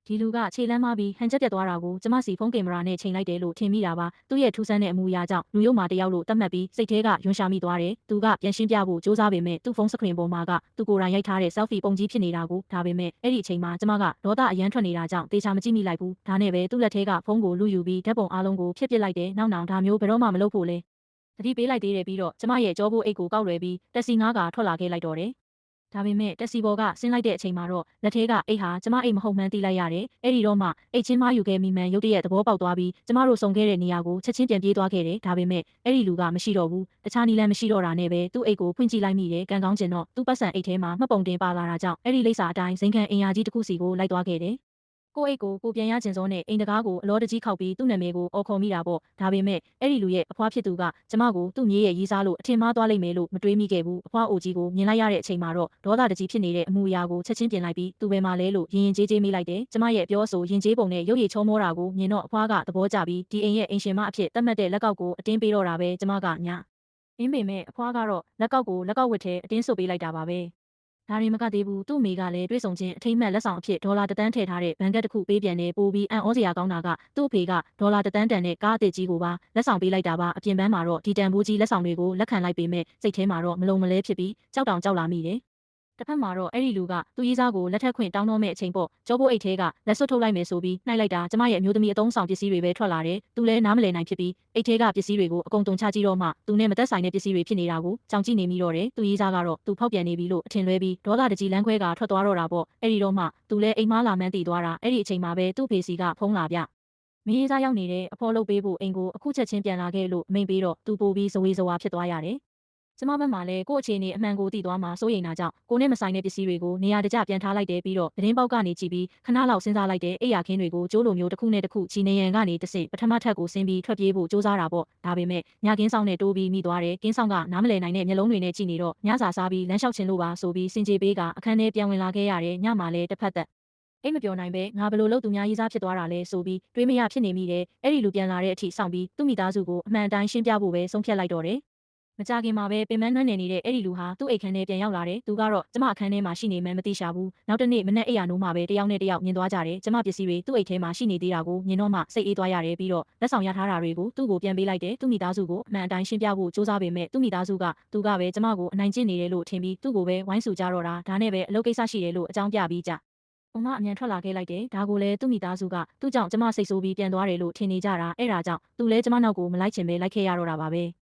ဒီလူကခြေလမ်းမပြီးဟန်ချက်ပြတ်သွားတာကိုကျမစီဖုန်းကင်မရာနဲ့ချိန်လိုက်တယ်လို့ထင်မိတာပါသူ့ရဲ့ထူးဆန်းတဲ့အမူအရာကြောင့်လူရုပ်မာတယောက်လို့သတ်မှတ်ပြီးစိတ်ထဲကယွန်ရှာမိသွားတယ်သူကပြန်ရှင်းပြဖို့စူးစမ်းပေမဲ့သူ့ဖုန်းစခရင်ပေါ်မှာကသူကိုယ်တိုင်ရိုက်ထားတဲ့ selfie ပုံကြီးဖြစ်နေတာကိုဒါပေမဲ့အဲ့ဒီအချိန်မှာကျမကဒေါသအယမ်းထွက်နေတာကြောင့်တေချာမကြည့်မိလိုက်ဘူးဒါနဲ့ပဲသူ့လက်ထဲကဖုန်းကိုလူယူပြီးဓာတ်ပုံအားလုံးကိုဖျက်ပစ်လိုက်တယ်နောက်ဒါမျိုးဘယ်တော့မှမလုပ်ဖို့လဲတတိပေးလိုက်သေးတယ်ပြီးတော့ကျမရဲ့ကြောဖို့အိတ်ကိုကောက်လွယ်ပြီးတက်စီငါးကထွက်လာခဲ့လိုက်တော့တယ်ဒါပေမဲ့တက်စီဘော်ကဆင်းလိုက်တဲ့အချိန်မှာတော့လက်ထဲကအိတ်ဟာကျမအိတ်မဟုတ်မှန်းသိလိုက်ရတယ်။အဲ့ဒီတော့မှအိတ်ချင်းမယူခဲ့မိမှန်ရုတ်တရက်သဘောပေါက်သွားပြီးကျမတို့ဆုံခဲ့တဲ့နေရာကိုချက်ချင်းပြန်ပြေးသွားခဲ့တယ်။ဒါပေမဲ့အဲ့ဒီလူကမရှိတော့ဘူး။တခြားနီလန်းမရှိတော့တာနဲ့ပဲသူ့အိတ်ကိုဖွင့်ကြည့်လိုက်မိတယ်။ကံကောင်းကျင်တော့သူ့ပတ်စံအိတ်ထဲမှာမှတ်ပုံတင်ပါလာတာကြောင့်အဲ့ဒီလိပ်စာအတိုင်းဇိမ်ခံအင်ယာကြီးတစ်ခုစီကိုလိုက်သွားခဲ့တယ်။ကိုအိတ်ကိုပြန်ရကျင်စောနဲ့အိမ်တကားကိုအလောတကြီးခောက်ပြီးသူ့နာမည်ကိုအော်ခေါ်မိတာပေါ့ဒါပေမဲ့အဲ့ဒီလူရဲ့အဖွားဖြစ်သူကကျမကိုသူ့မြေးရဲ့ရီးစားလို့အထင်မှားသွားလိမ့်မယ်လို့မတွေးမိခဲ့ဘူးအဖွားအိုကြီးကိုမြင်လိုက်ရတဲ့အချိန်မှာတော့ဒေါသတကြီးဖြစ်နေတဲ့အမူအရာကိုချက်ချင်းပြင်လိုက်ပြီးသူပဲမှလဲလို့ရင်ကြေးမိလိုက်တယ်ကျမရဲ့ပြောဆိုရင်ကြေးပုံနဲ့ရုပ်ရည်ချောမောတာကိုမြင်တော့အဖွားကသဘောကျပြီးဒီအိမ်ရဲ့အိမ်ရှင်မအဖြစ်သတ်မှတ်တဲ့လက်ကောက်ကိုအတင်းပေးတော့တာပဲကျမကညာအင်းပေမဲ့အဖွားကတော့လက်ကောက်ကိုလက်ကောက်ဝတ်ထဲအတင်းဆုပ်ပေးလိုက်တာပါပဲဒါရီမကသေးဘူးသူ့မိကလည်းတွေးဆုံချင်းအထိမ်းမှတ်လက်ဆောင်အဖြစ်ဒေါ်လာ1 သန်းထည့်ထားတဲ့ဘဏ်ကတ်တစ်ခုပေးပြန်နေပို့ပြီးအံ့ဩစရာကောင်းတာကသူ့အဖေကဒေါ်လာ1 သန်းတန်တဲ့ကားအသစ်ကြီးကိုပါလက်ဆောင်ပေးလိုက်တာပါအပြင်ပန်းမှာတော့ဒီတန်ဖိုးကြီးလက်ဆောင်တွေကိုလက်ခံလိုက်ပေမဲ့စိတ်ထဲမှာတော့မလုံမလဲဖြစ်ပြီးကြောက်တောင်ကြောက်လာမိတယ်တစ်ဖက်မှာတော့အဲ့ဒီလူကသူ့ရေးစားကိုလက်ထက်ခွင့်တောင်းတော့မဲ့အချိန်ပေါ့ကျောပိုးအိတ်ထဲကလက်စွပ်ထုတ်လိုက်မယ်ဆိုပြီးနှိုက်လိုက်တာကျမရဲ့အမျိုးသမီးအသုံးဆောင်ပစ္စည်းတွေပဲထွက်လာတယ်သူလည်းနားမလည်နိုင်ဖြစ်ပြီးအိတ်ထဲကပစ္စည်းတွေကိုအကုန်တုံချကြည့်တော့မှသူနဲ့မသက်ဆိုင်တဲ့ပစ္စည်းတွေဖြစ်နေတာကိုကြောင်ကြည့်နေမိတော့တယ်သူရေးစားကတော့သူဖောက်ပြန်နေပြီလို့အထင်လွဲပြီးဒေါသတကြီးလမ်းခွဲကထွက်သွားတော့တာပေါ့အဲ့ဒီတော့မှသူလည်းအိမ်မားလာမှန်းသိသွားတာအဲ့ဒီအချိန်မှာပဲသူ့ဖေစီကဖုန်းလာပြမင်းရေးစားရောက်နေတဲ့အဖော်လုပ်ပေးဖို့အိမ်ကိုအခုချက်ချင်းပြန်လာခဲ့လို့အမိန်ပေးတော့သူပို့ပြီးဇဝေဇဝါဖြစ်သွားရတယ်ကျမဘက်မှာလည်းကို့အခြေအနေအမှန်ကိုသိသွားမှစိုးရိမ်တာကြောင့်ကိုနဲ့မဆိုင်တဲ့ပစ္စည်းတွေကိုနေရာတကျပြန်ထားလိုက်တယ်ပြီးတော့သတင်းပေါက်ကနေကြည့်ပြီးခဏလောက်စဉ်းစားလိုက်တဲ့အိယာခင်းတွေကိုကျိုးလိုမျိုးတစ်ခုနဲ့တစ်ခုချီနေရန်ကနေတစ်ဆင့်ပထမထပ်ကိုဆင်းပြီးထွက်ပြေးဖို့စူးစမ်းတာပေါ့ဒါပေမဲ့ညကင်းဆောင်နဲ့တိုးပြီးမိသွားတယ်ကင်းဆောင်ကနားမလည်နိုင်တဲ့မျက်လုံးတွေနဲ့ကြည့်နေတော့ညစာစားပြီးလမ်းလျှောက်ချင်လို့ပါဆိုပြီးစင်ကြေပေးကအခန်းထဲပြန်ဝင်လာခဲ့ရတယ်ညမှာလည်းတစ်ဖက်သက်အိမ်မပြောနိုင်ပဲငါဘလို့လို့သူများရေးစားဖြစ်သွားတာလဲဆိုပြီးတွေးမရဖြစ်နေမိတယ်အဲ့ဒီလူပြန်လာတဲ့အထိစောင့်ပြီးသူ့မိသားစုကိုအမှန်တိုင်းရှင်းပြဖို့ပဲဆုံးဖြတ်လိုက်တော့တယ်မကြခင်မှာပဲပင်မနှွမ်းနေနေတဲ့အဲ့ဒီလူဟာသူ့အိတ်ခန်းထဲပြန်ရောက်လာတယ်။သူကတော့ကျမအခန်းထဲမှာရှိနေမှန်းမသိရှာဘူး။နောက်တစ်နေ့မနက်အိယာနိုးမှာပဲတယောက်နဲ့တယောက်မြင်သွားကြတယ်။ကျမပစ္စည်းတွေသူ့အိတ်ထဲမှာရှိနေသေးတာကိုမြင်တော့မှစိတ်အေးသွားရတယ်ပြီးတော့လက်ဆောင်ရထားတာတွေကိုသူ့ကိုပြန်ပေးလိုက်တယ်။သူ့မိသားစုကိုအမှန်အတိုင်းရှင်းပြဖို့စူးစမ်းပေမဲ့သူ့မိသားစုကသူကပဲကျမကိုအနိုင်ကျင့်နေတယ်လို့ထင်ပြီးသူ့ကိုပဲဝိုင်းဆူကြတော့တာဒါနဲ့ပဲအလုပ်ကိစ္စရှိတယ်လို့အကြောင်းပြပြီးကြ။အမအမြန်ထွက်လာခဲ့လိုက်တယ်။ဒါကိုလည်းသူ့မိသားစုကသူ့ကြောင့်ကျမစိတ်ဆိုးပြီးပြန်သွားတယ်လို့ထင်နေကြတာ။အဲ့ဒါကြောင့်သူလည်းကျမနောက်ကိုမလိုက်ချင်ပဲလိုက်ခဲ့ရတော့တာပါပဲ။